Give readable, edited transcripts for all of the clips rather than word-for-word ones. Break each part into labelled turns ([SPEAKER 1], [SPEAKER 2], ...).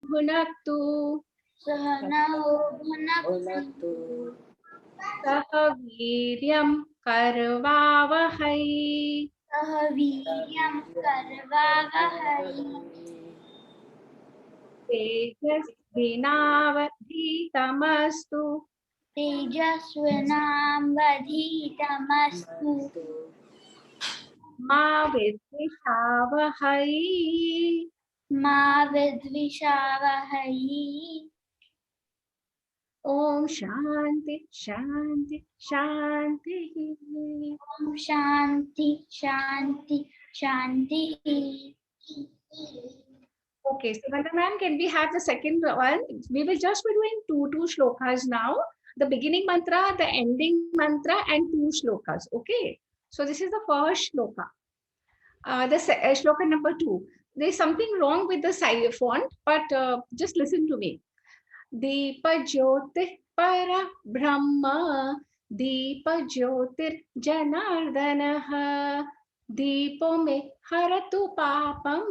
[SPEAKER 1] भुनक्तु
[SPEAKER 2] भुनक्तु
[SPEAKER 1] सह वीर्यं करवावहै
[SPEAKER 3] सह वीर्यं करवावहै
[SPEAKER 1] तेजस्विनावधीतमस्तु
[SPEAKER 3] तेजस्विनावधीतमस्तु
[SPEAKER 1] मा विद्विषावहै
[SPEAKER 3] मा विद्विषावहै
[SPEAKER 1] ओम शांति शांति शांति।
[SPEAKER 3] ओम शांति शांति शांति।
[SPEAKER 1] Okay, so Vanda ma'am, can we have the second one? We will just be doing two shlokas now. The beginning mantra, the ending mantra, and 2 shlokas. Okay. So this is the first shloka. Shloka number 2. There is something wrong with the side font, but just listen to me. Deepa Jyotir Para Brahma Deepa Jyotir Janardanaha Deepo me Haratu Papam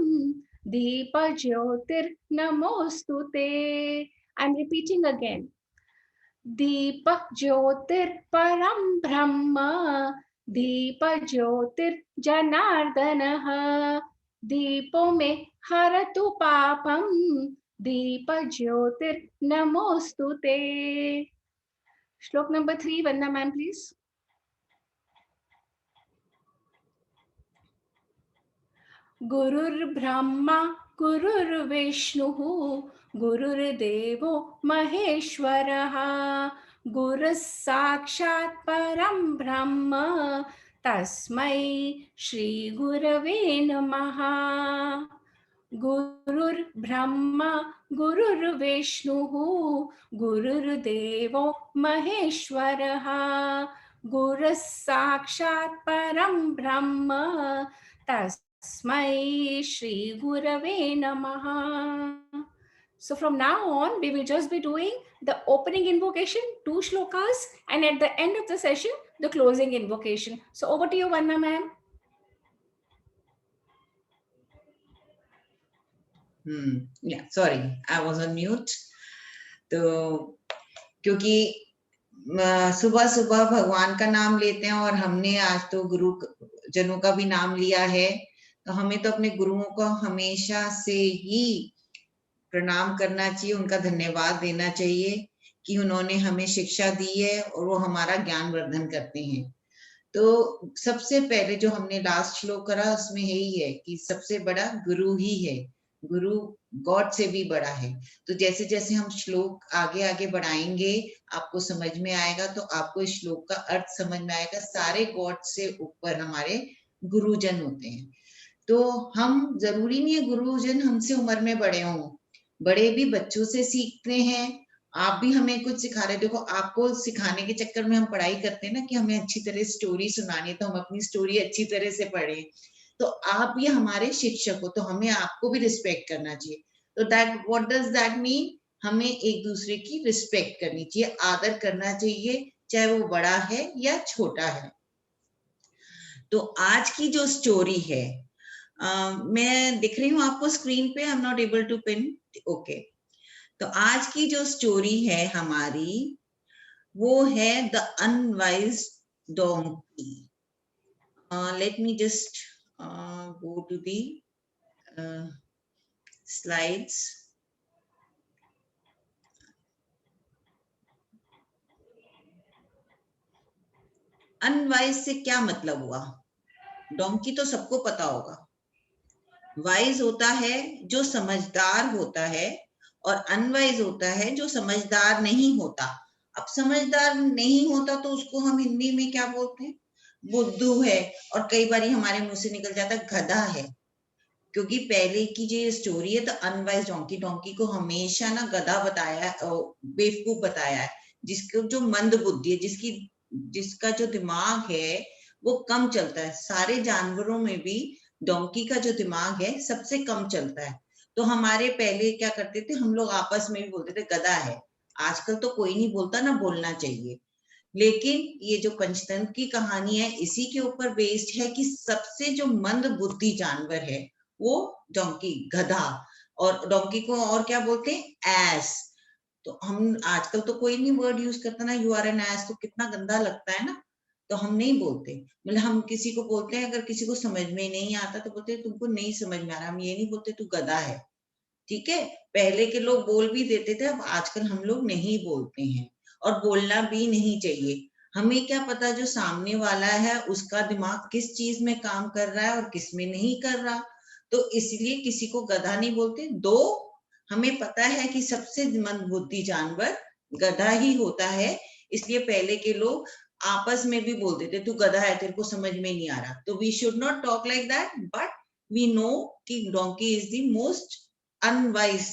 [SPEAKER 1] Deepa Jyotir Namostute. I'm repeating again. Deepa Jyotir Param Brahma Deepa Jyotir Janardanaha Deepo me Haratu Papam Deepa Jyotir Namostute. Shlok number 3, Vanda ma'am, please. Gurur Brahma, Gurur Vishnu, Gurur Devo Maheshwaraha, Guru Sakshat Param Brahma, Tasmai Shri Gurave Namaha. Gurur Brahma, Gurur Vishnu, Gurur Devo Maheshwaraha, Guru Sakshat Param Brahma, Tasmai Shri Gurave Namaha. So from now on, we will just be doing the opening invocation, 2 shlokas, and at the end of the session, the closing invocation. So over to you, Vanna ma'am.
[SPEAKER 2] Yeah, sorry, I was on mute. तो क्योंकि सुबह सुबह भगवान का नाम लेते हैं और हमने आज तो गुरु जनों का भी नाम लिया है, तो हमें तो अपने गुरुओं को हमेशा से ही प्रणाम करना चाहिए, उनका धन्यवाद देना चाहिए कि उन्होंने हमें शिक्षा दी है और वो हमारा ज्ञान वर्धन करते हैं। तो सबसे पहले जो हमने लास्ट श्लोक करा उसमें यही है कि सबसे बड़ा गुरु ही है, गुरु गॉड से भी बड़ा है। तो जैसे जैसे हम श्लोक आगे आगे बढ़ाएंगे आपको समझ में आएगा, तो आपको इस श्लोक का अर्थ समझ में आएगा। सारे गॉड से ऊपर हमारे गुरुजन होते हैं। तो हम जरूरी नहीं है गुरुजन हमसे उम्र में बड़े हों, बड़े भी बच्चों से सीखते हैं। आप भी हमें कुछ सिखा रहे, देखो आपको सिखाने के चक्कर में हम पढ़ाई करते हैं ना कि हमें अच्छी तरह स्टोरी सुनानी है, तो हम अपनी स्टोरी अच्छी तरह से पढ़ें। तो आप भी हमारे शिक्षक हो, तो हमें आपको भी रिस्पेक्ट करना चाहिए। तो that what does that mean? हमें एक दूसरे की रिस्पेक्ट करनी चाहिए, आदर करना चाहिए, चाहे वो बड़ा है या छोटा है। तो आज की जो स्टोरी है, मैं दिख रही हूँ आपको स्क्रीन पे? I am not able to pin. Okay, तो आज की जो स्टोरी है हमारी वो है the unwise donkey. Let me just go to the slides. Unwise से क्या मतलब हुआ? डोंकी तो सबको पता होगा। वाइज होता है जो समझदार होता है और अनवाइज होता है जो समझदार नहीं होता। अब समझदार नहीं होता तो उसको हम हिंदी में क्या बोलते हैं? बुद्धू है। और कई बार हमारे मुंह से निकल जाता है गधा है, क्योंकि पहले की जो स्टोरी है तो अनवाइज डोंकी, डोंकी को हमेशा ना गधा बताया है, बेवकूफ बताया है, जिसको जो मंद बुद्धि है, जिसका जो दिमाग है वो कम चलता है। सारे जानवरों में भी डोंकी का जो दिमाग है सबसे कम चलता है। तो हमारे पहले क्या करते थे, हम लोग आपस में भी बोलते थे गधा है। आजकल तो कोई नहीं बोलता, ना बोलना चाहिए। लेकिन ये जो पंचतंत्र की कहानी है इसी के ऊपर बेस्ड है कि सबसे जो मंद बुद्धि जानवर है वो डोंकी, गधा। और डोंकी को और क्या बोलते हैं? एस। तो हम आजकल तो कोई नहीं वर्ड यूज करता ना, यू आर एन एस, तो कितना गंदा लगता है ना, तो हम नहीं बोलते। मतलब हम किसी को बोलते हैं, अगर किसी को समझ में नहीं आता तो बोलते हैं तुमको नहीं समझ में आ रहा, हम ये नहीं बोलते तू गधा है, ठीक है। पहले के लोग बोल भी देते थे, अब आजकल हम लोग नहीं बोलते हैं, और बोलना भी नहीं चाहिए। हमें क्या पता जो सामने वाला है उसका दिमाग किस चीज में काम कर रहा है और किस में नहीं कर रहा, तो इसलिए किसी को गधा नहीं बोलते। दो, हमें पता है कि सबसे मंदबुद्धि जानवर गधा ही होता है, इसलिए पहले के लोग आपस में भी बोल देते तू गधा है, तेरे को समझ में नहीं आ रहा। तो we should not talk like that, but we know कि donkey is the most unwise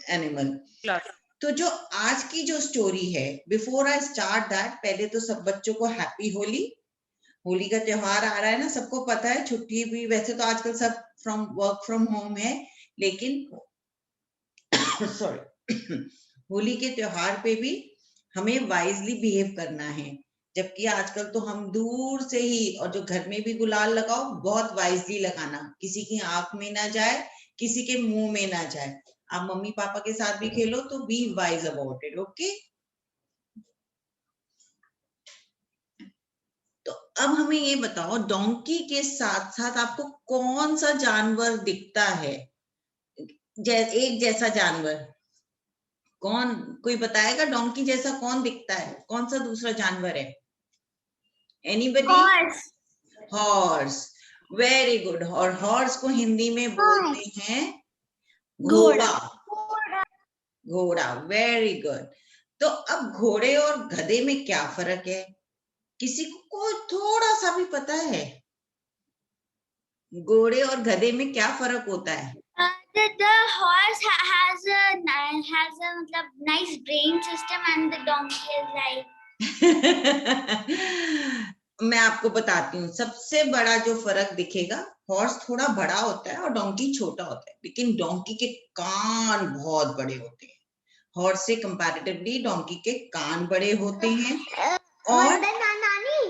[SPEAKER 2] animal. तो जो आज की जो स्टोरी है, बिफोर आई स्टार्ट दैट, पहले तो सब बच्चों को हैप्पी होली। होली का त्योहार आ रहा है ना, सबको पता है, छुट्टी भी वैसे तो आजकल सब वर्क फ्रॉम होम है, लेकिन सॉरी होली के त्योहार पे भी हमें वाइजली बिहेव करना है। जबकि आजकल तो हम दूर से ही, और जो घर में भी गुलाल लगाओ बहुत वाइजली लगाना, किसी की आंख में ना जाए, किसी के मुंह में ना जाए। आप मम्मी पापा के साथ भी खेलो तो be wise about it, okay. तो अब हमें ये बताओ, डोंकी के साथ साथ आपको कौन सा जानवर दिखता है, एक जैसा जानवर? कौन, कोई बताएगा डोंकी जैसा कौन दिखता है, कौन सा दूसरा जानवर है? Anybody?
[SPEAKER 3] Horse.
[SPEAKER 2] Horse, very good. और हॉर्स को हिंदी में बोलते हैं
[SPEAKER 3] घोड़ा।
[SPEAKER 2] घोड़ा। घोड़ा, वेरी गुड। तो अब घोड़े और गधे में क्या फर्क है? किसी को थोड़ा सा भी पता है घोड़े और गधे में क्या फर्क होता है?
[SPEAKER 3] The horse has a मतलब nice brain system and the donkey is like
[SPEAKER 2] मैं आपको बताती हूँ, सबसे बड़ा जो फर्क दिखेगा, हॉर्स थोड़ा बड़ा होता है और डोंकी छोटा होता है, लेकिन डोंकी के कान बहुत बड़े होते हैं। हॉर्स से कंपैरेटिवली डोंकी के कान बड़े होते हैं। और
[SPEAKER 3] नानी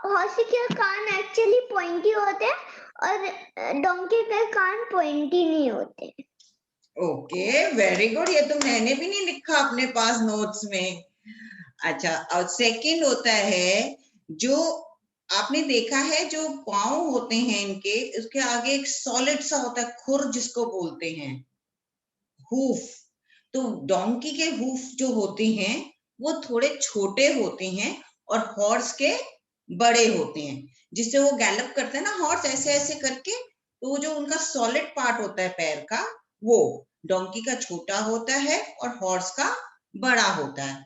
[SPEAKER 3] हॉर्स के कान एक्चुअली पॉइंटी होते हैं और डोंकी के कान पॉइंटी नहीं होते।
[SPEAKER 2] Okay, very good. ये तो मैंने भी नहीं लिखा अपने पास नोट्स में। अच्छा, और सेकंड होता है, जो आपने देखा है जो पाँव होते हैं इनके, उसके आगे एक सॉलिड सा होता है खुर, जिसको बोलते हैं हूफ। तो डोंकी के हूफ जो होते हैं वो थोड़े छोटे होते हैं और हॉर्स के बड़े होते हैं। जिससे वो गैलप करते हैं ना हॉर्स, ऐसे ऐसे करके, तो जो उनका सॉलिड पार्ट होता है पैर का, वो डोंकी का छोटा होता है और हॉर्स का बड़ा होता है।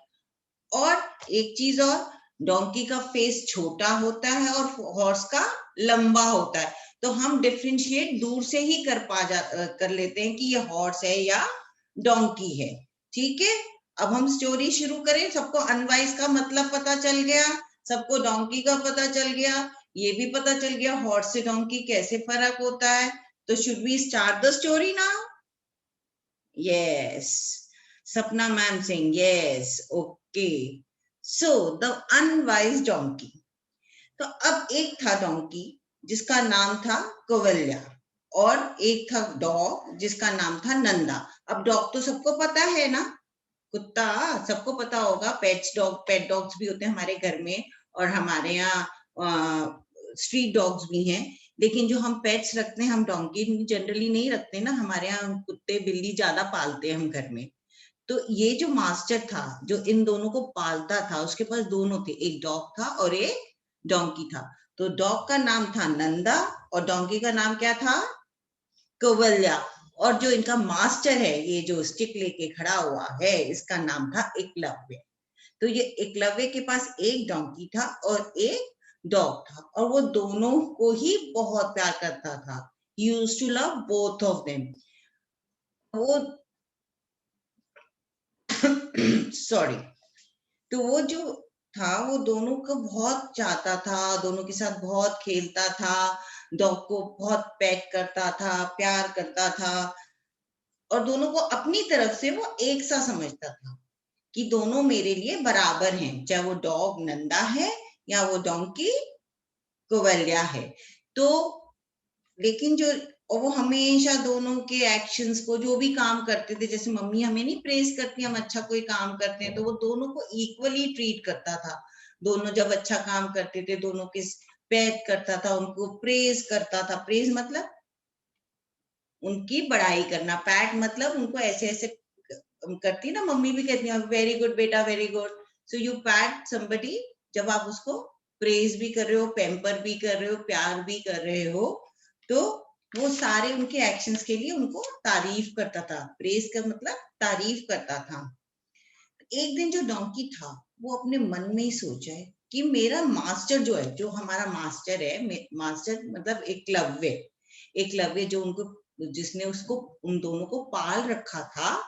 [SPEAKER 2] और एक चीज और, डोंकी का फेस छोटा होता है और हॉर्स का लंबा होता है। तो हम डिफरेंशिएट दूर से ही कर लेते हैं कि ये हॉर्स है या डोंकी है, ठीक है। अब हम स्टोरी शुरू करें। सबको अनवाइज का मतलब पता चल गया, सबको डोंकी का पता चल गया, ये भी पता चल गया हॉर्स से डोंकी कैसे फर्क होता है। तो should we start the story now? Yes, Sapna ma'am Singh, yes, okay. So the unwise donkey. तो अब एक था डोंकी जिसका नाम था कौवल्या, और एक था डॉग जिसका नाम था नंदा। अब डॉग तो सबको पता है ना, कुत्ता सबको पता होगा। पेट डॉग्स भी होते हैं हमारे घर में, और हमारे यहाँ स्ट्रीट डॉग्स भी हैं। लेकिन जो हम पेट्स रखते हैं, हम डोंकी जनरली नहीं रखते ना, हमारे यहाँ कुत्ते बिल्ली ज्यादा पालते हैं हम घर में। तो ये जो मास्टर था जो इन दोनों को पालता था, उसके पास दोनों थे, एक डॉग था और एक डोंकी था। तो डॉग का नाम था नंदा और डोंकी का नाम क्या था? कौवल्या। और जो इनका मास्टर है, ये जो स्टिक लेके खड़ा हुआ है, इसका नाम था एकलव्य। तो ये एकलव्य के पास एक डोंकी था और एक डॉग था, और वो दोनों को ही बहुत प्यार करता था। He used to love both of them. वो सॉरी, तो वो जो था वो दोनों को बहुत चाहता था, दोनों के साथ बहुत खेलता था, डॉग को बहुत पेट करता था, प्यार करता था, और दोनों को अपनी तरफ से वो एक सा समझता था कि दोनों मेरे लिए बराबर हैं, चाहे वो डॉग नंदा है या वो डोंकी कौवल्या है। तो लेकिन जो और वो हमेशा दोनों के एक्शंस को, जो भी काम करते थे, जैसे मम्मी हमें नहीं प्रेज करती, हम अच्छा कोई काम करते हैं तो वो दोनों को इक्वली ट्रीट करता था। दोनों जब अच्छा काम करते थे, दोनों के पैट करता था, उनको प्रेज करता था। प्रेज मतलब उनकी बड़ाई करना, पैट मतलब उनको ऐसे ऐसे करती ना, मम्मी भी कहती है वेरी गुड बेटा, very good. So you PAT somebody, जब आप उसको प्रेज भी कर रहे हो, पैम्पर भी कर रहे हो, प्यार भी कर रहे हो, तो वो सारे उनके एक्शंस के लिए उनको तारीफ करता था। प्रेज का मतलब तारीफ करता था। एक दिन जो डोंकी था, वो अपने मन में ही सोचा है कि मेरा मास्टर जो है, जो हमारा मास्टर है, मास्टर मतलब एकलव्य, एकलव्य जो उनको, जिसने उसको, उन दोनों को पाल रखा था,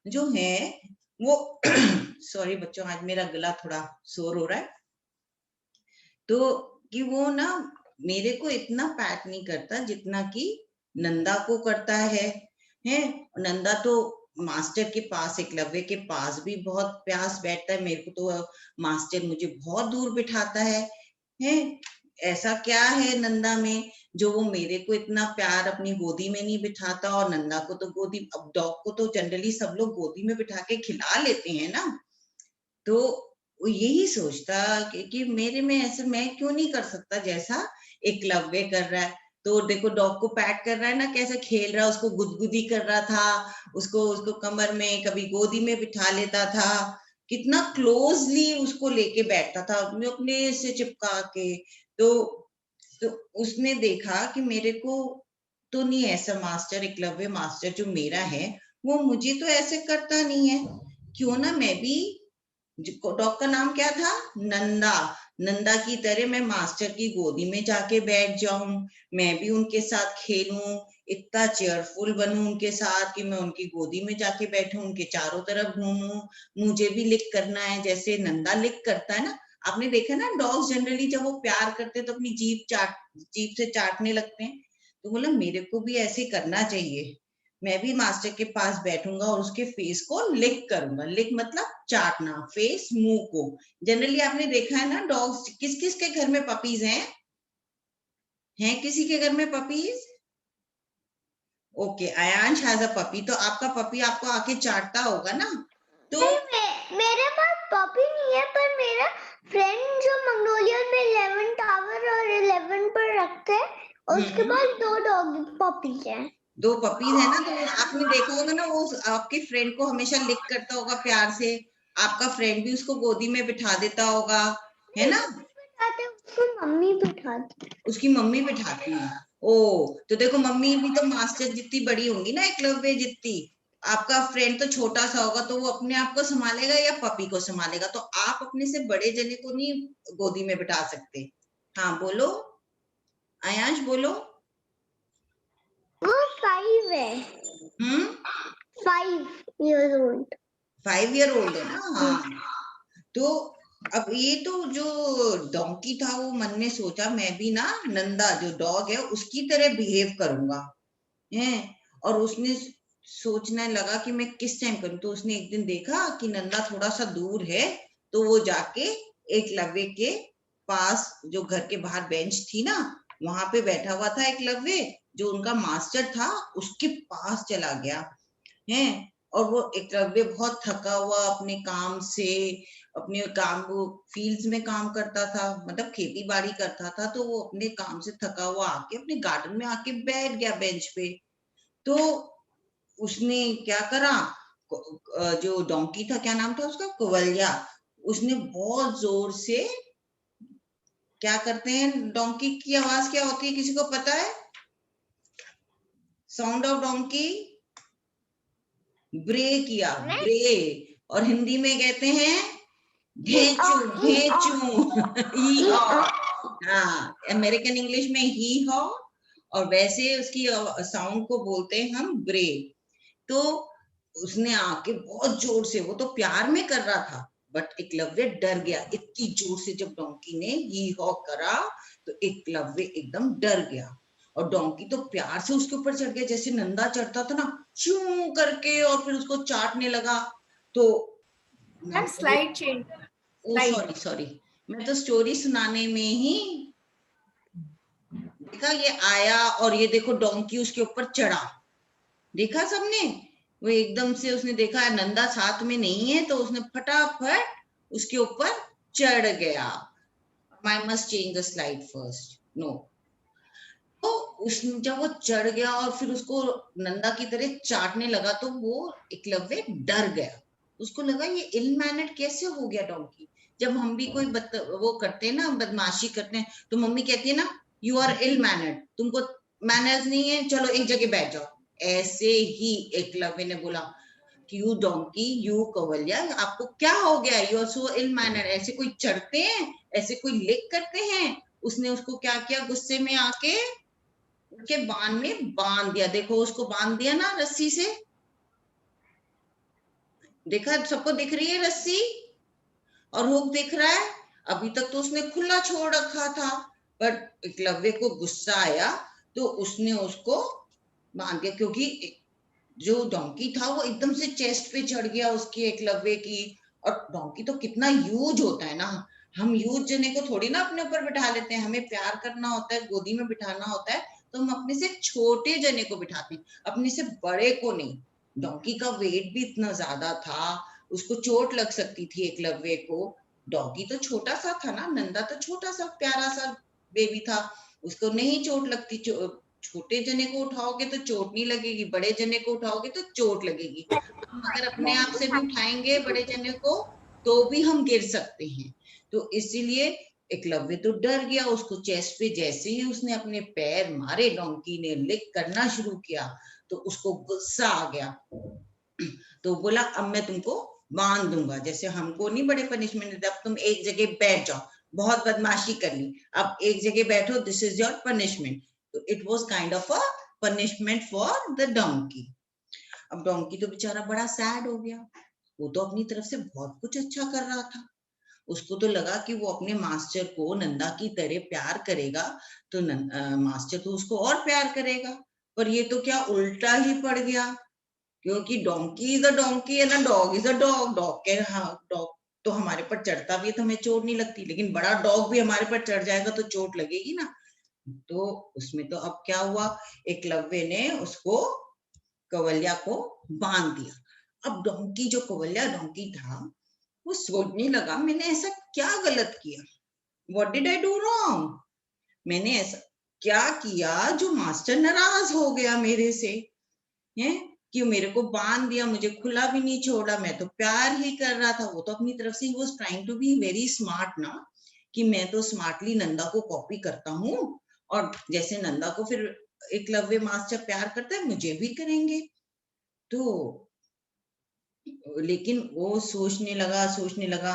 [SPEAKER 2] जो है वो सॉरी बच्चों, आज मेरा गला थोड़ा शोर हो रहा है, तो कि वो ना मेरे को इतना पैट नहीं करता जितना कि नंदा को करता है। नंदा तो मास्टर के पास, एकलव्य के पास भी बहुत प्यास बैठता है। मेरे को तो मास्टर मुझे बहुत दूर बिठाता है। ऐसा क्या है नंदा में जो वो मेरे को इतना प्यार अपनी गोदी में नहीं बिठाता, और नंदा को तो गोदी, अब डॉग को तो जनरली सब लोग गोदी में बिठा के खिला लेते हैं ना, तो वो यही सोचता कि मेरे में ऐसे मैं क्यों नहीं कर सकता जैसा एकलव्य कर रहा है। तो देखो डॉग को पैट कर रहा है ना, कैसे खेल रहा है, उसको गुदगुदी कर रहा था, उसको कमर में, कभी गोदी में बिठा लेता था, कितना क्लोजली उसको लेके बैठता था अपने से चिपका के। तो उसने देखा कि मेरे को तो नहीं ऐसा मास्टर, एकलव्य मास्टर जो मेरा है, वो मुझे तो ऐसे करता नहीं है, क्यों ना मैं भी, डॉग का नाम क्या था, नंदा, नंदा की तरह मैं मास्टर की गोदी में जाके बैठ जाऊं, मैं भी उनके साथ खेलूं, इतना चेयरफुल बनूं उनके साथ कि मैं उनकी गोदी में जाके बैठूं, उनके चारों तरफ घूमूं, मुझे भी लिक करना है जैसे नंदा लिक करता है ना। आपने देखा ना डॉग्स जनरली जब वो प्यार करते हैं तो अपनी जीभ से चाटने लगते हैं, तो बोला मेरे को भी ऐसे करना चाहिए, मैं भी मास्टर के पास बैठूंगा और उसके फेस को लिक करूंगा। लिक मतलब चाटना, फेस, मुंह को। जनरली आपने देखा है ना डॉग्स, किस किस के घर में पपीज हैं किसी के घर में puppies? Okay, Aayansh has a puppy, तो आपका पपी आपको आके चाटता होगा ना? तो
[SPEAKER 3] नहीं, मेरे पास पपी नहीं है, पर मेरा फ्रेंड जो मंगोलिया में 11 टावर और 11 पर रखते हैं, उसके पास 2 डॉग पपीज हैं।
[SPEAKER 2] 2 पपीज है ना, तो आपने देखा होगा ना, वो आपके फ्रेंड को हमेशा लिक करता होगा प्यार से, आपका फ्रेंड भी उसको गोदी में बिठा देता होगा, है ना?
[SPEAKER 3] उसको मम्मी बिठाती,
[SPEAKER 2] उसकी मम्मी बिठाती है। ओ, तो देखो मम्मी भी तो मास्टर जितनी बड़ी होंगी ना, एकलव्य जितनी। आपका फ्रेंड तो छोटा सा होगा, तो वो अपने आप को संभालेगा या पपी को संभालेगा? तो आप अपने से बड़े जने को नहीं गोदी में बिठा सकते। हाँ बोलो आयांश, बोलो।
[SPEAKER 3] वो 5 है, 5 years old,
[SPEAKER 2] 5 year old है ना? हाँ, तो अब ये तो जो डोंकी था वो मन में सोचा मैं भी ना नंदा जो डॉग है उसकी तरह बिहेव करूंगा, है। और उसने सोचने लगा कि मैं किस टाइम करूं, तो उसने एक दिन देखा कि नंदा थोड़ा सा दूर है, तो वो जाके एकलव्य के पास, जो घर के बाहर बेंच थी ना, वहां पे बैठा हुआ था एकलव्य, जो उनका मास्टर था, उसके पास चला गया है। और वो एकलव्य बहुत थका हुआ अपने काम से, अपने काम, वो फील्ड्स में काम करता था, मतलब खेती बाड़ी करता था, तो वो अपने काम से थका हुआ आके अपने गार्डन में आके बैठ गया बेंच पे। तो उसने क्या करा, जो डोंकी था, क्या नाम था उसका, कुवलिया, उसने बहुत जोर से, क्या करते हैं डोंकी की आवाज क्या होती है, किसी को पता है? साउंड ऑफ डोंकी, ब्रे किया, ब्रे, और हिंदी में कहते हैं घेचू, घेचू ही हॉ। हाँ, अमेरिकन इंग्लिश में ही हॉ, और वैसे उसकी साउंड को बोलते हैं हम ब्रे। तो उसने आके बहुत जोर से, वो तो प्यार में कर रहा था, बट एकलव्य डर गया इतनी जोर से। जब डोंकी ने ही हॉ करा तो एकलव्य एकदम डर गया, और डोंकी तो प्यार से उसके ऊपर चढ़ गया, जैसे नंदा चढ़ता था ना, चू करके, और फिर उसको चाटने लगा। तो
[SPEAKER 1] मैम स्लाइड चेंज,
[SPEAKER 2] ओ सॉरी सॉरी, मैं तो स्टोरी सुनाने में ही देखा, ये आया और ये देखो डोंकी उसके ऊपर चढ़ा, देखा सबने? वो एकदम से उसने देखा नंदा साथ में नहीं है, तो उसने फटाफट उसके ऊपर चढ़ गया। I must change the slide first. No. तो उसने जब वो चढ़ गया और फिर उसको नंदा की तरह चाटने लगा, तो वो एकलव्य डर गया। उसको लगा ये इल मैनर्ड कैसे हो गया डोंकी। जब हम भी कोई वो करते हैं ना, बदमाशी करते हैं, तो मम्मी कहती है ना, यू आर इल मैनर्ड, तुमको मैनर्स नहीं है, चलो एक जगह बैठ जाओ। ऐसे ही एकलव्य ने बोला कि यू डोंकी, यू कवल्या, आपको क्या हो गया, you are so ill mannered, ऐसे कोई चढ़ते हैं, ऐसे कोई लिक करते हैं। उसने उसको क्या किया, गुस्से में आके के बाण में बांध दिया। देखो उसको बांध दिया ना रस्सी से, देखा सबको दिख रही है रस्सी, और हुक दिख रहा है। अभी तक तो उसने खुला छोड़ रखा था, पर एकलव्य को गुस्सा आया तो उसने उसको बांध दिया, क्योंकि जो डोंकी था वो एकदम से चेस्ट पे चढ़ गया उसकी, एकलव्य की। और डोंकी तो कितना ह्यूज होता है ना, हम ह्यूज जने को थोड़ी ना अपने ऊपर बिठा लेते हैं, हमें प्यार करना होता है, गोदी में बिठाना होता है, तो हम अपने से छोटे जने को बिठाते हैं, अपने से बड़े को नहीं। डोंकी का वेट भी इतना ज्यादा था, उसको चोट लग सकती थी एकलव्य को। डोंकी तो छोटा सा था ना, नंदा तो छोटा सा प्यारा सा बेबी था, उसको नहीं चोट लगती। छोटे जने को उठाओगे तो चोट नहीं लगेगी, बड़े जने को उठाओगे तो चोट लगेगी। हम अगर अपने आप से भी उठाएंगे बड़े जने को तो भी हम गिर सकते हैं। तो इसीलिए एकलव्य तो डर गया, उसको चेस्ट पे जैसे ही उसने अपने पैर मारे, डोंकी ने लिक करना शुरू किया, तो उसको गुस्सा आ गया। तो बोला अब मैं तुमको बांध दूंगा, जैसे हमको नहीं बड़े पनिशमेंट देते, अब तुम एक जगह बैठ जाओ, बहुत बदमाशी कर ली, अब एक जगह बैठो, दिस इज योर पनिशमेंट। तो it was kind of a punishment for the donkey. अब डोंकी तो बेचारा बड़ा सैड हो गया, वो तो अपनी तरफ से बहुत कुछ अच्छा कर रहा था, उसको तो लगा कि वो अपने मास्टर को नंदा की तरह प्यार करेगा, तो मास्टर तो उसको और प्यार करेगा। पर ये तो क्या उल्टा ही पड़ गया, क्योंकि donkey is a donkey and a dog is a dog. Dog के डॉग तो हमारे पर चढ़ता भी है तो हमें चोट नहीं लगती, लेकिन बड़ा डॉग भी हमारे पर चढ़ जाएगा तो चोट लगेगी ना। तो उसमें तो अब क्या हुआ, एकलव्य ने उसको, कवल्या को बांध दिया। अब डोंकी, जो कवल्या डोंकी था, वो सोचने लगा मैंने ऐसा क्या गलत किया, what did I do wrong, मैंने ऐसा क्या किया जो मास्टर नाराज हो गया मेरे से, है कि मेरे को बांध दिया, मुझे खुला भी नहीं छोड़ा, मैं तो प्यार ही कर रहा था। वो तो अपनी तरफ से ही was trying to be very smart ना, कि मैं तो स्मार्टली नंदा को कॉपी करता हूँ, और जैसे नंदा को फिर एकलव्य मास्टर प्यार करता है, मुझे भी करेंगे। तो लेकिन वो सोचने लगा,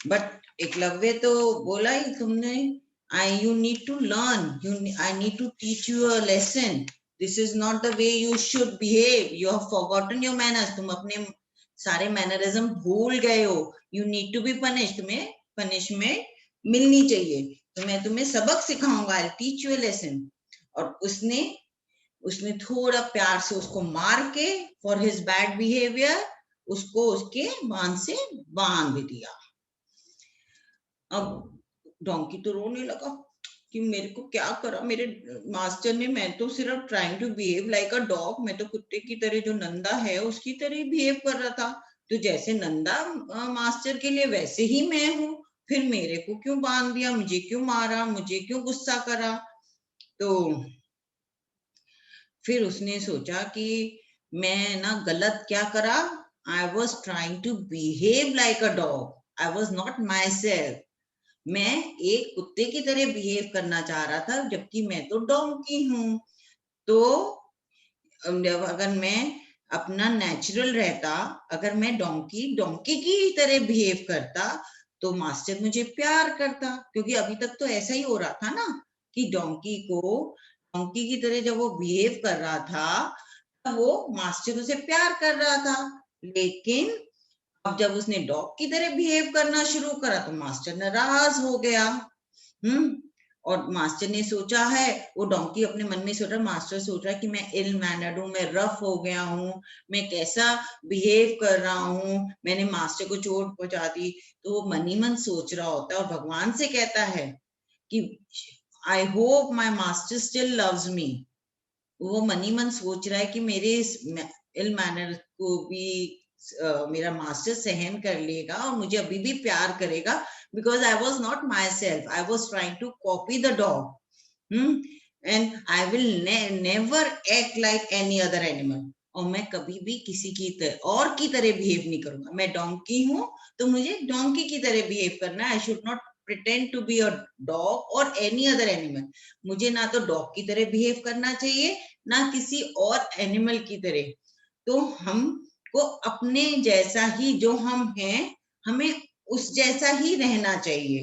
[SPEAKER 2] बट एकलव्य तो बोला ही तुमने, you need to learn, I need to teach you a lesson, this is not the way you should behave, you have forgotten your manners, तुम अपने सारे मैनरिज्म भूल गए हो, you need to be punished, तुम्हें पनिशमेंट मिलनी चाहिए, तो मैं तुम्हें सबक सिखाऊंगा, I'll teach you a lesson। और उसने थोड़ा प्यार से उसको मार के, फॉर हिज बैड बिहेवियर, उसको उसके बांध से बांध दिया। अब डोंकी तो रोने लगा कि मेरे को क्या करा मेरे मास्टर ने, मैं तो सिर्फ trying to behave like a dog, मैं तो कुत्ते की तरह, जो नंदा है उसकी तरह बिहेव कर रहा था, तो जैसे नंदा मास्टर के लिए वैसे ही मैं हूँ, फिर मेरे को क्यों बांध दिया, मुझे क्यों मारा, मुझे क्यों गुस्सा करा। तो फिर उसने सोचा कि मैं ना गलत क्या करा, I was trying to behave like a dog, I was not myself, मैं एक कुत्ते की तरह बिहेव करना चाह रहा था, जबकि मैं तो डोंकी हूँ। तो अगर मैं अपना नेचुरल रहता, अगर मैं डोंकी की तरह बिहेव करता, तो मास्टर मुझे प्यार करता, क्योंकि अभी तक तो ऐसा ही हो रहा था ना, कि डोंकी की तरह जब वो बिहेव कर रहा था, तब वो मास्टर उसे प्यार कर रहा था। लेकिन अब जब उसने डॉग की तरह बिहेव करना शुरू करा, तो मास्टर नाराज हो गया। और मास्टर ने सोचा है, वो डोंकी अपने मन में सोच रहा, मास्टर सोच रहा है कि मैं इल मैनर्ड हूँ, मैं रफ हो गया हूँ, मैं कैसा बिहेव कर रहा हूँ, मैंने मास्टर को चोट पहुंचा दी। तो वो मन ही मन सोच रहा होता है, और भगवान से कहता है कि I hope my master still loves me. वो मन ही मन सोच रहा है कि मेरे इस इल मैनर को भी मेरा मास्टर सहन कर लेगा और मुझे अभी भी प्यार करेगा, because I was not myself, I was trying to copy the dog and I will never act like any other animal. और मैं कभी भी किसी की तरह बिहेव नहीं करूंगा। मैं डोंकी हूं तो मुझे डोंकी की तरह बिहेव करना है। I should not pretend to be a dog or any other animal। मुझे ना तो डॉग की तरह बिहेव करना चाहिए ना किसी और एनिमल की तरह। तो हमको अपने जैसा ही जो हम हैं, हमें उस जैसा ही रहना चाहिए।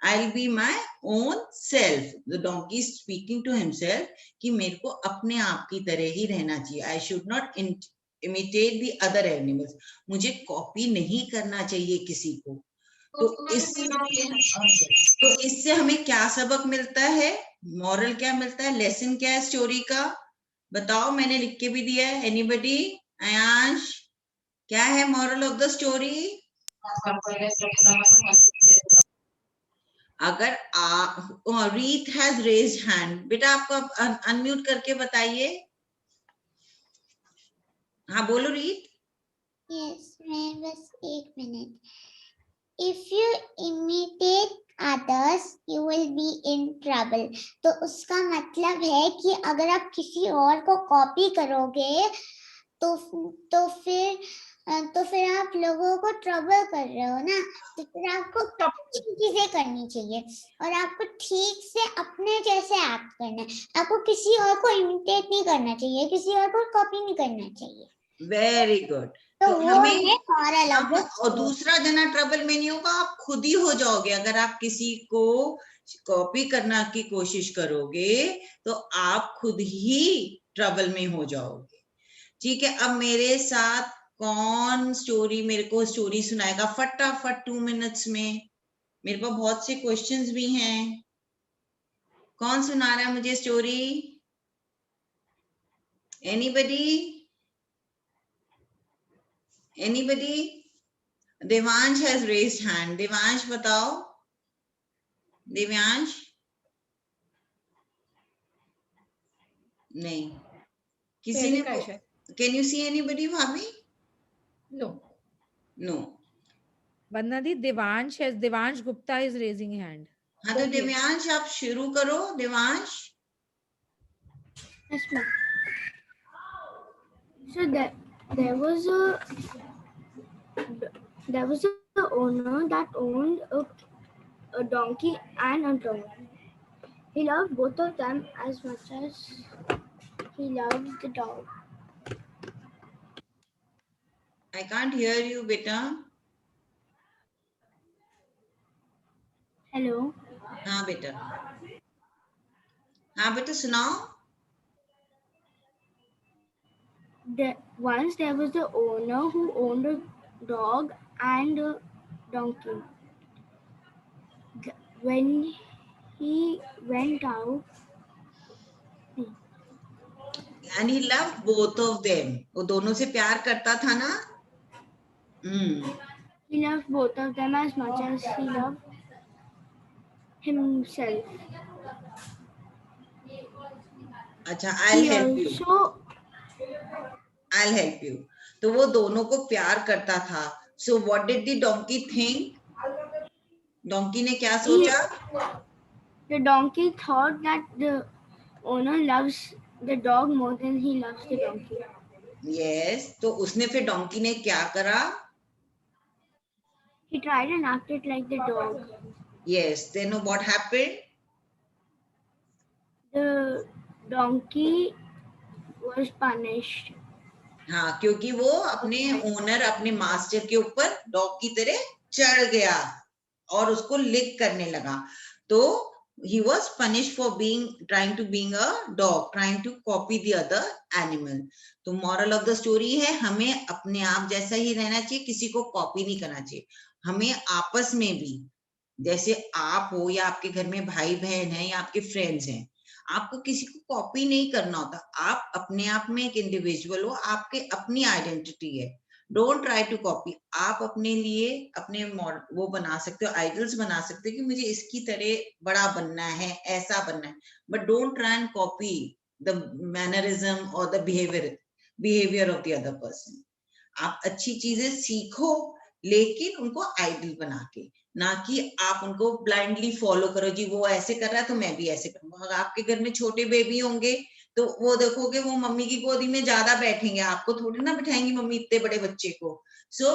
[SPEAKER 2] I'll be my own self। The donkey is speaking to himself कि मेरे को अपने आप की तरह ही रहना चाहिए। I should not imitate the other animals। मुझे कॉपी नहीं करना चाहिए किसी को। तो इससे हमें क्या सबक मिलता है? मॉरल क्या मिलता है? लेसन क्या है स्टोरी का? बताओ, मैंने लिख के भी दिया है। एनीबडी? आयांश, क्या है मॉरल ऑफ द स्टोरी? अगर रीत हैज रेज्ड हैंड, बेटा आपको अनम्यूट करके बताइए। हाँ बोलो रीत।
[SPEAKER 3] यस, मैं बस 1 minute. If you imitate others, you will be in trouble। तो उसका मतलब है कि अगर आप किसी और को कॉपी करोगे तो फिर आप लोगों को ट्रबल कर रहे हो ना। तो फिर आपको चीजें करनी चाहिए और आपको ठीक से अपने जैसे एक्ट करना है। आपको किसी और को इमिटेट नहीं करना चाहिए, किसी और को कॉपी नहीं करना चाहिए।
[SPEAKER 2] Very good.
[SPEAKER 3] तो
[SPEAKER 2] हमें
[SPEAKER 3] और
[SPEAKER 2] और दूसरा जना ट्रबल में नहीं होगा, आप खुद ही हो जाओगे। अगर आप किसी को कॉपी करना की कोशिश करोगे तो आप खुद ही ट्रबल में हो जाओगे। ठीक है, अब मेरे साथ कौन मेरे को स्टोरी सुनाएगा फटाफट 2 मिनट्स में? मेरे पास बहुत से क्वेश्चंस भी हैं। कौन सुना रहा है मुझे story? Anybody? Devansh has raised hand. Devansh बताओ। देवांश? नहीं, किसी ने। कैन यू सी एनीबडी भाभी?
[SPEAKER 4] नो वंदना दी, Devansh Gupta is raising hand.
[SPEAKER 2] हाँ तो देवांश आप शुरू करो। Devansh.
[SPEAKER 3] So there was a owner that owned a donkey and a dog. He loved both of them as much as he loved the dog.
[SPEAKER 2] I can't hear you, beta.
[SPEAKER 3] Hello.
[SPEAKER 2] हाँ बेटा, हाँ बेटा सुनाओ।
[SPEAKER 3] Once there was the owner who owned a dog and a donkey. When he went out,
[SPEAKER 2] and he loved both of them। वो दोनों से प्यार करता था ना?
[SPEAKER 3] He loved both of them as much as he loved himself.
[SPEAKER 2] अच्छा, I'll help you। तो वो दोनों को प्यार करता था। So what did the donkey think? Donkey ने क्या सोचा?
[SPEAKER 3] The donkey thought that the owner loves the dog more than he loves the donkey.
[SPEAKER 2] Yes, तो उसने फिर डोंकी ने क्या करा?
[SPEAKER 3] He tried and acted like the dog.
[SPEAKER 2] Yes, then what happened?
[SPEAKER 3] The donkey was punished.
[SPEAKER 2] हाँ, क्योंकि वो अपने ओनर, अपने मास्टर के ऊपर डॉग की तरह चढ़ गया और उसको लिक करने लगा। तो he was punished for trying to being a dog, trying to copy the other animal। तो moral of the story है, हमें अपने आप जैसा ही रहना चाहिए, किसी को कॉपी नहीं करना चाहिए। हमें आपस में भी, जैसे आप हो या आपके घर में भाई बहन है या आपके फ्रेंड्स हैं, आपको किसी को कॉपी नहीं करना होता। आप अपने आप में एक इंडिविजुअल हो, आपके अपनी आइडेंटिटी है। Don't try to copy. आप अपने लिए अपने वो बना सकते हो, आइडल्स बना सकते हो कि मुझे इसकी तरह बड़ा बनना है, ऐसा बनना है, but don't try and copy the mannerism और the behaviour of the other person. आप अच्छी चीजें सीखो, लेकिन उनको आइडल बना के, ना कि आप उनको ब्लाइंडली फॉलो करो, जी वो ऐसे कर रहा है तो मैं भी ऐसे करूंगा। अगर आपके घर में छोटे बेबी होंगे तो वो देखोगे वो मम्मी की गोदी में ज्यादा बैठेंगे, आपको थोड़ी ना बिठाएंगी मम्मी इतने बड़े बच्चे को। So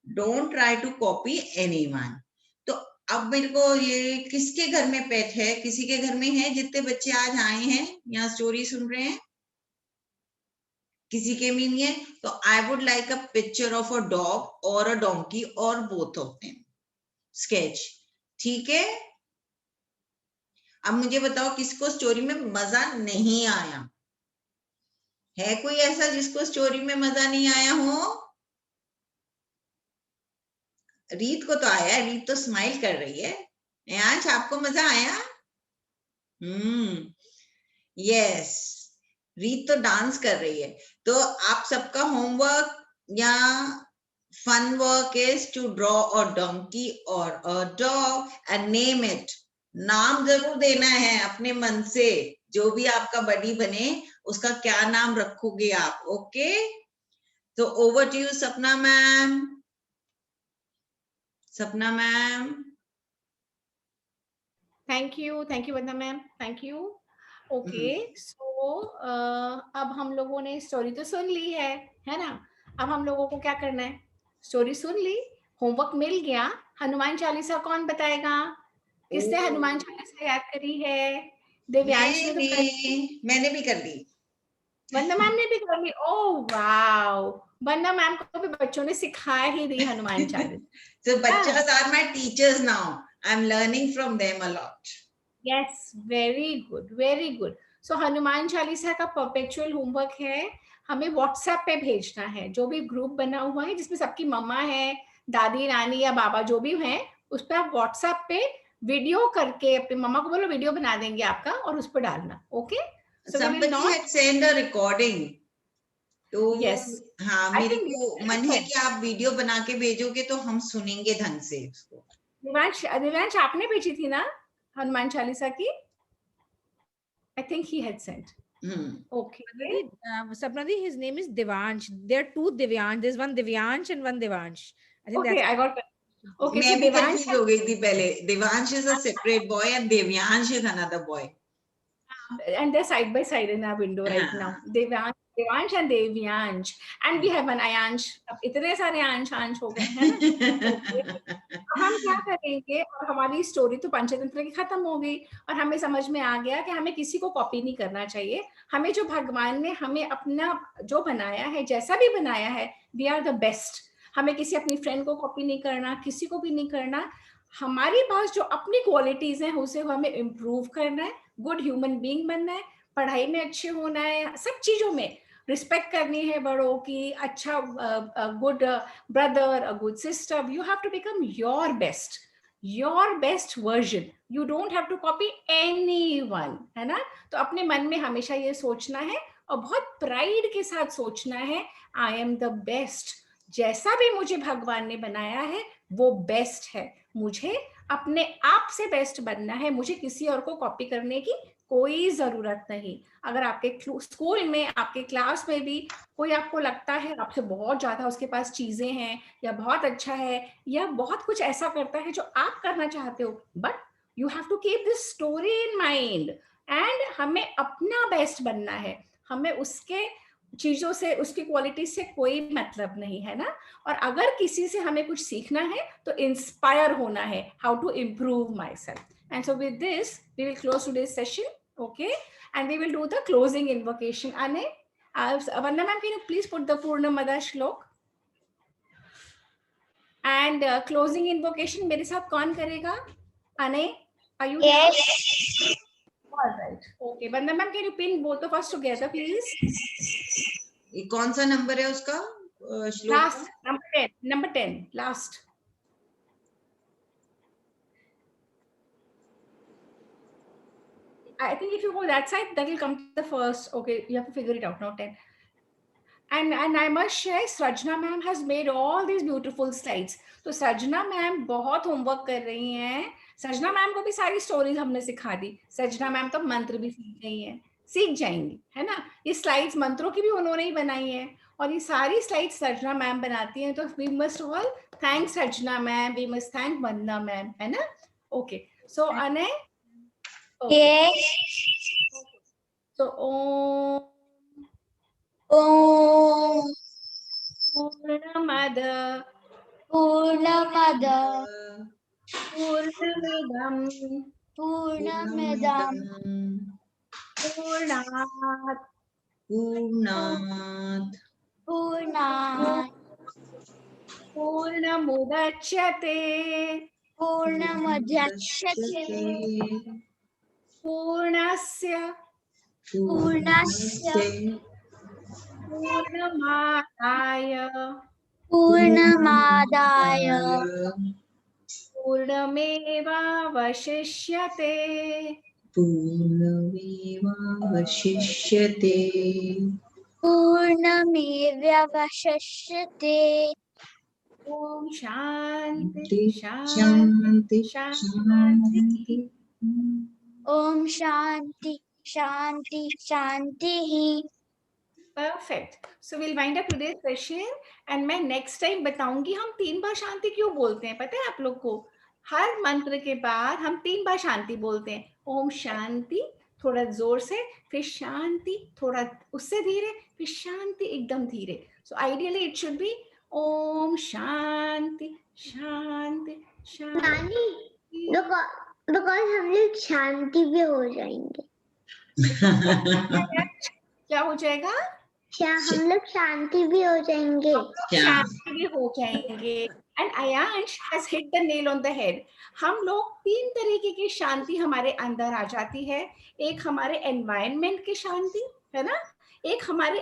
[SPEAKER 2] don't try to copy anyone. तो अब मेरे को ये किसके घर में पेट है, किसी के घर में है? जितने बच्चे आज आए हैं यहाँ स्टोरी सुन रहे हैं, किसी के भी नहीं है, तो I would like a picture of a dog और अ डोंकी और बोथ ऑफ देम स्केच। ठीक है, अब मुझे बताओ किसको स्टोरी में मजा नहीं आया? है कोई ऐसा जिसको स्टोरी में मजा नहीं आया हो? रीत को तो आया, रीत तो स्माइल कर रही है। आज आपको मजा आया? यस, रीत तो डांस कर रही है। तो आप सबका होमवर्क या fun work is to draw a donkey और a dog and name it. नाम जरूर देना है अपने मन से, जो भी आपका बडी बने उसका क्या नाम रखोगे आप। ओके, तो ओवर टू यू सपना मैम। सपना ma'am.
[SPEAKER 1] Thank you, Vandana ma'am. Thank you. Okay, so अब हम लोगों ने स्टोरी तो सुन ली है ना? अब हम लोगों को क्या करना है? स्टोरी सुन ली, होमवर्क मिल गया, हनुमान चालीसा कौन बताएगा? किसने हनुमान चालीसा याद करी है? दिव्यांश ने तो कर ली,
[SPEAKER 2] मैंने भी कर ली।
[SPEAKER 1] वंदना मैम ने भी कर ली। ओह वाओ, वंदना मैम को भी बच्चों ने सिखा ही दी Hanuman Chalisa.
[SPEAKER 2] So bachas are my teachers now. I'm learning from them a lot.
[SPEAKER 1] Yes, very good, very good. So Hanuman Chalisa का परपेचुअल होमवर्क है, हमें व्हाट्सएप पे भेजना है। जो भी ग्रुप बना हुआ है जिसमें सबकी मम्मा है, दादी नानी या बाबा जो भी हैं, उस पर आप व्हाट्सएप पे वीडियो करके अपनी मम्मा को बोलो वीडियो बना देंगे आपका और उस पर डालना। Okay, so we will
[SPEAKER 2] Somebody
[SPEAKER 1] not.
[SPEAKER 2] had sent a recording. तो
[SPEAKER 1] यस,
[SPEAKER 2] हाँ,
[SPEAKER 1] आई
[SPEAKER 2] मेरे
[SPEAKER 1] थिंक
[SPEAKER 2] को मन है कि आप वीडियो बना के भेजोगे तो हम सुनेंगे ढंग से उसको।
[SPEAKER 1] दिव्यांश आपने भेजी थी ना हनुमान चालीसा की? I think he had sent. Okay,
[SPEAKER 4] Sapna di, his name is Devansh. There are two Divyansh. There's one Divyansh and one Devansh. I think
[SPEAKER 1] okay,
[SPEAKER 4] that's
[SPEAKER 1] I got. Okay,
[SPEAKER 2] मैं
[SPEAKER 1] सो
[SPEAKER 2] भी
[SPEAKER 1] दिव्यांश
[SPEAKER 2] कंफ्यूज हो गई थी पहले। Devansh is a separate boy and Devyansh is another boy.
[SPEAKER 1] and they're side by side in our window right now.
[SPEAKER 2] हाँ।
[SPEAKER 1] Devansh and Devyansh, and we have an Ayansh. अब इतने सारे अंश हो गए हैं ना। Okay. अब हम क्या करेंगे, और हमारी स्टोरी तो पंचतंत्र की खत्म हो गई और हमें समझ में आ गया कि हमें किसी को कॉपी नहीं करना चाहिए। हमें जो भगवान ने हमें अपना जो बनाया है, जैसा भी बनाया है, वी आर द बेस्ट। हमें किसी अपनी फ्रेंड को कॉपी नहीं करना, किसी को भी नहीं करना। हमारे पास जो अपनी क्वालिटीज हैं उसे हमें इम्प्रूव करना है, गुड ह्यूमन बीइंग बनना है, पढ़ाई में अच्छे होना है, सब चीजों में रिस्पेक्ट करनी है बड़ों की, अच्छा good brother, a good sister. You have to become your best version. You don't have to copy anyone, है ना? तो अपने मन में हमेशा ये सोचना है और बहुत प्राइड के साथ सोचना है, आई एम द बेस्ट। जैसा भी मुझे भगवान ने बनाया है वो बेस्ट है। मुझे अपने आप से बेस्ट बनना है, मुझे किसी और को कॉपी करने की कोई जरूरत नहीं। अगर आपके स्कूल में, आपके क्लास में भी कोई आपको लगता है आपसे बहुत ज्यादा उसके पास चीजें हैं, या बहुत अच्छा है, या बहुत कुछ ऐसा करता है जो आप करना चाहते हो, but you have to keep this story in mind. And हमें अपना बेस्ट बनना है, हमें उसके चीजों से, उसकी क्वालिटी से कोई मतलब नहीं है ना। और अगर किसी से हमें कुछ सीखना है तो इंस्पायर होना है, how to improve myself. And so with this we will close today's session, okay, and we will do the closing invocation. Ane, Vandana ma'am, can you please put the Purnamada shlok? And closing invocation मेरे साथ कौन करेगा? Ane, are you here?
[SPEAKER 3] Yes.
[SPEAKER 1] All right. Okay, Vandana ma'am, can you pin both of us together, please?
[SPEAKER 2] ये कौन सा number है उसका श्लोक?
[SPEAKER 1] Last, number 10, last. I think if you go that side, that will come to the first. Okay, you have to figure it out now. 10. And I must share, Srajna ma'am has made all these beautiful slides. तो सजना ma'am बहुत homework कर रही हैं. सजना ma'am को भी सारी स्टोरीज हमने सिखा दी. सजना मैम तो मंत्र भी सीख गई हैं, सीख जाएंगी, है ना. ये स्लाइड्स मंत्रों की भी उन्होंने ही बनाई है, और ये सारी स्लाइड्स सजना मैम बनाती हैं. तो we must all thank Sajna ma'am, we must thank Vandana ma'am, है ना. ओके, सो अने so Om Purnamada Purnamidam
[SPEAKER 3] Purnamidam
[SPEAKER 1] Purnat
[SPEAKER 2] Purnat
[SPEAKER 1] Purnamudachyate
[SPEAKER 3] Purnamudachyate
[SPEAKER 1] Purnasya Purnamadaya Purnameva Vashishyate Om Shanti Shanti Shanti.
[SPEAKER 3] Om Shanti Shanti Shanti.
[SPEAKER 1] Perfect. So we'll wind up today's session, and मैं next time बताऊंगी हम 3 बार शांति क्यों बोलते हैं. पता है आप लोग को, हर मंत्र के बाद हम 3 बार शांति बोलते हैं. ओम शांति थोड़ा जोर से, फिर शांति थोड़ा उससे धीरे, फिर शांति एकदम धीरे. So ideally it should be Om Shanti Shanti Shanti.
[SPEAKER 3] Because हम लोग शांति भी हो जाएंगे.
[SPEAKER 1] क्या हो जाएगा?
[SPEAKER 3] हम लोग शांति भी हो जाएंगे.
[SPEAKER 1] शांति भी हो जाएंगे. And Ayansh has hit the nail on the head. हम लोग 3 तरीके की शांति हमारे अंदर आ जाती है. एक हमारे एनवायरनमेंट की शांति, है ना, एक हमारे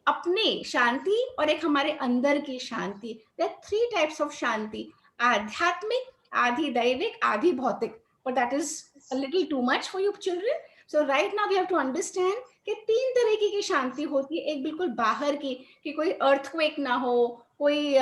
[SPEAKER 1] अपने शांति, और एक हमारे अंदर की शांति. There are 3 types of शांति. आध्यात्मिक, आधि दैविक, आधि भौतिक. But that is a little too much for you children. So right now we have to understand कि 3 तरीके की शांति होती है. एक बिल्कुल बाहर की, कि कोई अर्थक्वेक ना हो, कोई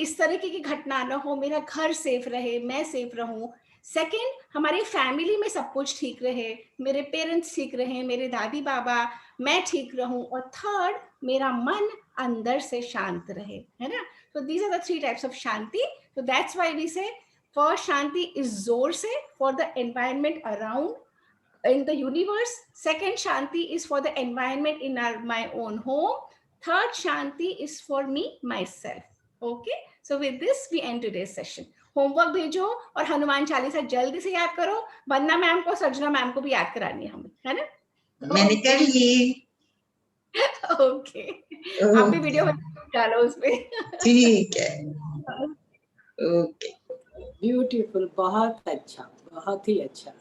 [SPEAKER 1] इस तरीके की घटना ना हो, मेरा घर सेफ रहे, मैं सेफ रहूं. सेकंड, हमारी फैमिली में सब कुछ ठीक रहे, मेरे पेरेंट्स ठीक रहे, मेरे दादी बाबा, मैं ठीक रहूं. और थर्ड, मेरा मन अंदर से शांत रहे, है ना. So these are the 3 types of shanti. So that's why we say first shanti is zor se, for the environment around in the universe. Second shanti is for the environment in my own home. Third shanti is for me myself. Okay, so with this we end today's session. Homework भेजो और हनुमान चालीसा जल्दी से याद करो. वंदना ma'am को, सजना ma'am को भी याद करानी है हमें, है ना.
[SPEAKER 2] मैंने कर ली.
[SPEAKER 1] ओके, आप भी वीडियो डालो उसपे.
[SPEAKER 2] ठीक है. ओके,
[SPEAKER 5] ब्यूटीफुल, बहुत अच्छा, बहुत ही अच्छा.